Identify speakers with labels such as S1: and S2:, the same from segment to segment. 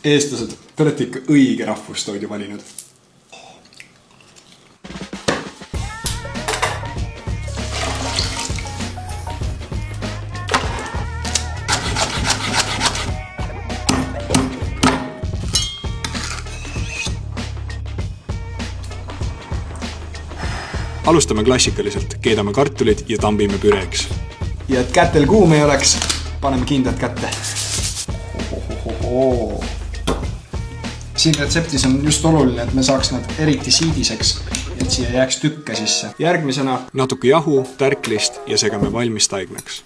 S1: Eestlased, te olete ikka õige rahvustoidu valinud.
S2: Alustame klassikaliselt, keedame kartulid ja tambime püreeks.
S1: Ja et kätel kuum ei oleks, paneme kindad kätte. Siin retseptis on just oluline, et me saaks nad eriti siidiseks, et siia jääks tükke sisse. Järgmisena
S2: natuke jahu, tärklist ja segame valmis taignaks.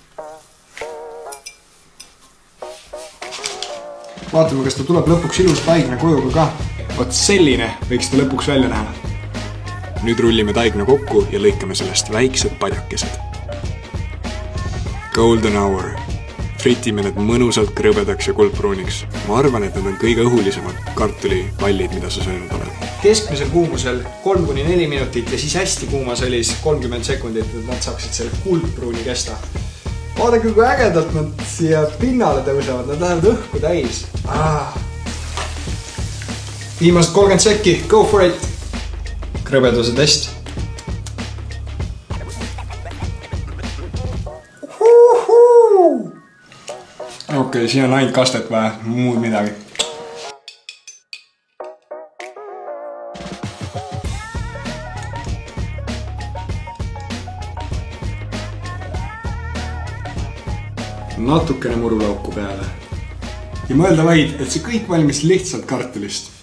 S1: Vaatame, kas ta tuleb lõpuks ilus taigna kujuga ka. Vot selline võiks ta lõpuks välja näha.
S2: Nüüd rullime taigna kokku ja lõikame sellest väiksed padjakesed. Golden hour. Fritime need mõnusalt krõbedaks ja kuldpruuniks. Ma arvan, et need on kõige õhulisemad kartulipallid, mida sa söönud oled.
S1: Keskmisel kuumusel 3-4 minutit ja siis hästi kuumas õlis 30 sekundit, et nad saaksid selle kuldpruuni kesta. Vaadake, kui ägedalt nad siia pinnale tõusevad, nad lähevad õhku täis. Viimased 30 sekki, go for it! Krõbeduse test. Okei, siin on ainult kastet vaja, muud midagi. Natukene murulauku peale. Ja mõelda vaid, et see kõik valmis lihtsalt kartulist.